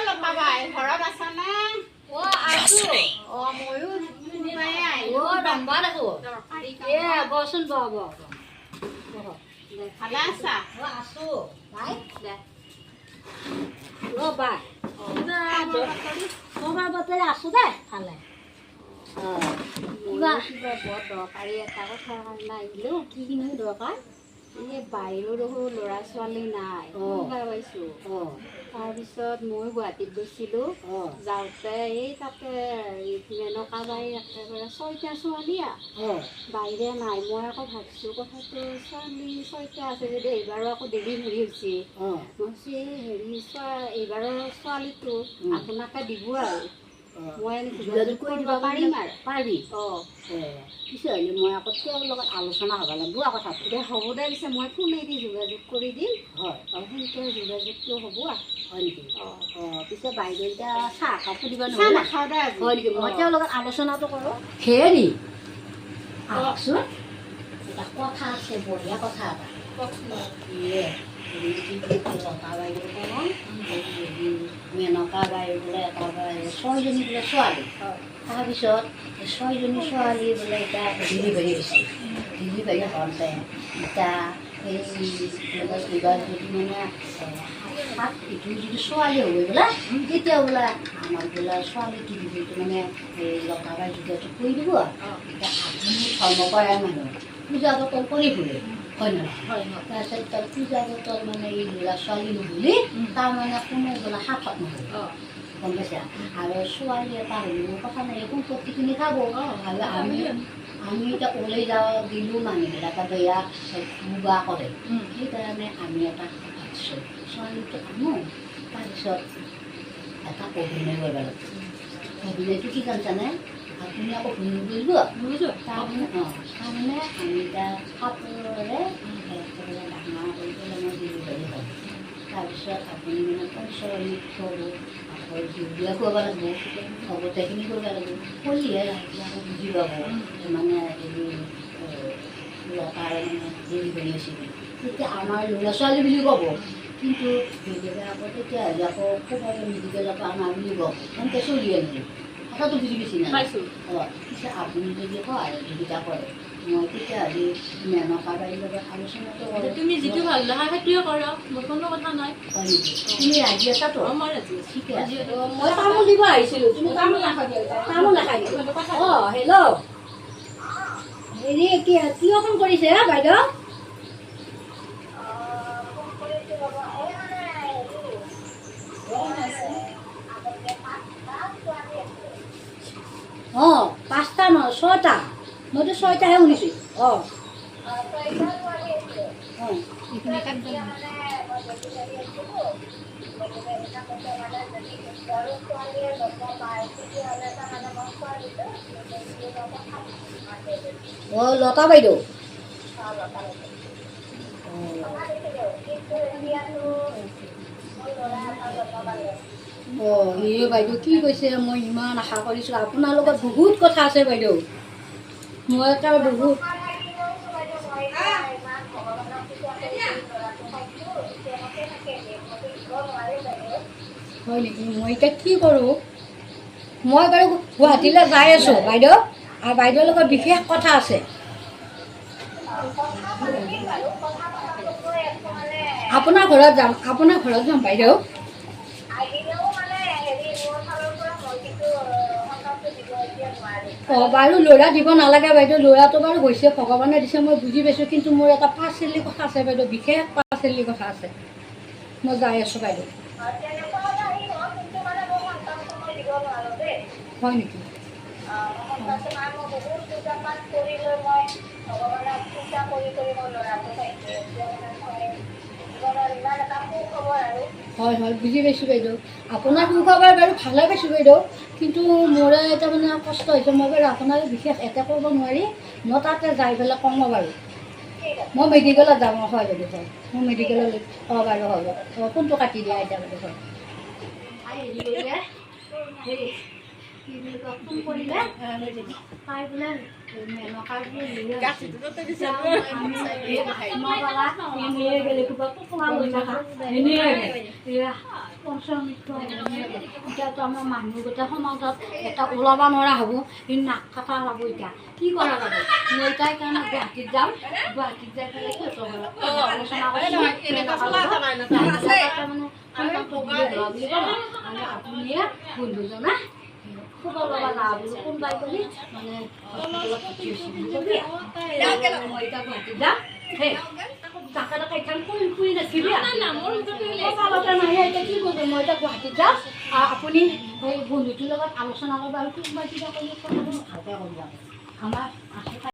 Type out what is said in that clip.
লপাবাই ঘৰত আছা নে? আছো। ময়ো ৰম্বা দেখো। বচোন বহ। ভালে আছা? আছো। বাই বাই তোমাৰ বাতৰি আছো দে ভালে। কিবা বৰ দৰকাৰী এটা কথা কাৰণে আহিলোঁ। কিনো দৰকাৰ? এই বাহিৰৰ দেখো ল'ৰা ছোৱালী নাই পাইছোঁ। তাৰপিছত মই গুৱাহাটীত গৈছিলোঁ। যাওঁতে এই তাতে মেনকা বাই একেবাৰে 6টা ছোৱালী বাহিৰে নাই। মই আকৌ ভাবিছোঁ কথাটো ছোৱালী 6টা আছে যদি এইবাৰো আকৌ ডেলিভাৰী হৈছে। মই হেৰি এইবাৰৰ ছোৱালীটো আপোনাকে দিব আৰু মই যোগাযোগ কৰিব পাৰিম আৰু পাৰিবি। পিছে হ'লে মই আকৌ তেওঁৰ লগত আলোচনা হ'ব লাগিব কথাটো। দে হ'ব দে পিছে মই ফোনেদি যোগাযোগ কৰি দিম। হয় সোনকালে যোগাযোগটো হ'ব আৰু হয় নেকি? পিছে বাইদেউ এতিয়া চাহ একাপ দিব চাহ নাখাওঁ দে আজি। হয় নেকি? মই তেওঁৰ লগত আলোচনাটো কৰোঁ। হেৰি আহকচোন, এটা কথা আছে, বঢ়িয়া কথা এটা। লতা বাইদেউ ক'ম মেনকা বাইদেউ বোলে একেবাৰে 6জনী বোলে ছোৱালী। তাৰপিছত 6জনী ছোৱালী বোলে এতিয়া ডেলিভাৰী হৈছে। ডেলিভাৰী হওঁতে এতিয়া এইবাৰ যদি মানে 7 যদি ছোৱালী হ'ব বোলে তেতিয়া বোলে আমাৰ বোলে ছোৱালী ডেলিভাৰীটো মানে লতা বাইদেউ যোগাযোগ কৰি দিব। এতিয়া আপুনি ধৰ্মপৰায়ণ মানুহ পূজা পাতল কৰি ফুৰে হয় নহয়? তাৰপিছত তাৰ পূজা পাতল মানে এই ল'ৰা ছোৱালী নহ'লে তাৰমানে কোনো বোলে সাফত নহয় গম পাইছা? আৰু ছোৱালী এটা হ'লেও কথা নাই সম্পত্তিখিনি খাব। আৰু আমি এতিয়া ওলাই যাওঁ দিলোঁ মানুহবিলাকে বেয়া বুবা কৰে। সেইকাৰণে আমি এটা ভাবিছোঁ ছোৱালীটো আনো। তাৰপিছত এটা অভিনয় কৰিব লাগিব। অভিনয়টো কি জানিছানে? আপুনি আকৌ শুনি বুজিব। তাৰমানে আমি এতিয়া কাপোৰেৰে একেবাৰে ডাঙৰ কৰি পেলাই মই ডেলিভাৰী হয়। তাৰপিছত আপুনি মানে পঞ্চৰণী খুৱাব, আকৌ জুলীয়া খুৱাব লাগিব, গোটেইখিনি কৰিব লাগিব। কৰিহে ৰাইজে আকৌ বুজি পাব মানে হেৰি লতাৰ মানে ডেলিভাৰী হৈছে বুলি। তেতিয়া আমাৰ ল'ৰা ছোৱালী বুলি ক'ব। কিন্তু বেলেগে আকৌ তেতিয়াহ'লে আকৌ খবৰ মেডিকেলৰ পৰা আমাৰ বুলি ক'ব। এনেকৈ চলি আনিলোঁ। কথাটো বুজি পাইছি নাই? পিছে আপুনি যদি সহযোগিতা কৰে মই তেতিয়াহ'লে মেনকা বাইৰ লগত আলোচনাটো কৰোঁ। তুমি যিটো ভাল দেখা সেইটোৱে কৰা, মোৰ কোনো কথা নাই। হয় নেকি? তুমি ৰাজি আছাতো? মই ৰাজি আছোঁ। ঠিকে আছে। মই তামোল দিব আহিছিলোঁ। তুমি তামোল নাখাবি? তামোল নাখাই নেকি? হেল্ল' হেৰি কিয় ফোন কৰিছে বাইদেউ? অঁ 5টা নহয় 6টা। মইতো 6টাহে শুনিছোঁ। লতা বাইদেউ। এই বাইদেউ কি কৈছে? মই ইমান আশা কৰিছোঁ। আপোনাৰ লগত বহুত কথা আছে বাইদেউ। মই একেবাৰে বহুত হয় নেকি? মই এতিয়া কি কৰোঁ? মই বাৰু গুৱাহাটীলৈ যাই আছোঁ বাইদেউ, আৰু বাইদেউৰ লগত বিশেষ কথা আছে। আপোনাৰ ঘৰত যাম বাইদেউ। বাৰু ল'ৰা দিব নালাগে বাইদেউ। ল'ৰাটো বাৰু হৈছে ভগৱানে দিছে মই বুজি পাইছোঁ। কিন্তু মোৰ এটা পাৰ্চেলি কথা আছে বাইদেউ, বিশেষ পাৰ্চেলি কথা আছে। মই যাই আছোঁ বাইদেউ। হয় নেকি? হয় বুজি পাইছোঁ বাইদেউ। আপোনাৰ সুখবৰ বাৰু ভালে পাইছোঁ বাইদেউ। কিন্তু মোৰে এতিয়া মানে কষ্ট হৈছে। মই বাৰু আপোনাৰ বিশেষ এটা কৰিব নোৱাৰি। মই তাতে যাই পেলাই কম বাৰু। মই মেডিকেলত যাম। হয় বাইদেউ হয়। মই মেডিকেললৈ বাৰু হ'ব। ফোনটো কাটি দিয়া এতিয়া বাইদেউ হয়। হেৰি কি বুলি কয় ফোন কৰিলে তাই বোলে মেনকা এনেই গেলে কিবা টোপোলা লৈ থাকা এনেই এতিয়াতো আমাৰ মানুহ গোটেই সমাজত এটা ওলাব নোৱাৰা হ'ব ই নাক কাটা যাব এতিয়া কি কৰা যাব মই তাই কাৰণে গুৱাহাটীত যাম গুৱাহাটীত যাই পেলাই সিহঁতৰ ঘৰত আলোচনা কৰিম আপুনি বন্ধুজনা খুব ল'বা যা বোলো কোনবাই বুলি মানে হস্পিটেলত ভৰ্তি হৈছোঁ বুলি ক'বি মই এতিয়া গুৱাহাটীত যাম সেই তাকে তাকে এখন ফুৰি নাছিলি নাহে এতিয়া কি কৰিব মই এতিয়া গুৱাহাটীত যাম আপুনি সেই বন্ধুটোৰ লগত আলোচনা কৰিব আৰু কোনোবাই কিবা কৰি কথাটো ভালকৈ কৰিব আমাৰ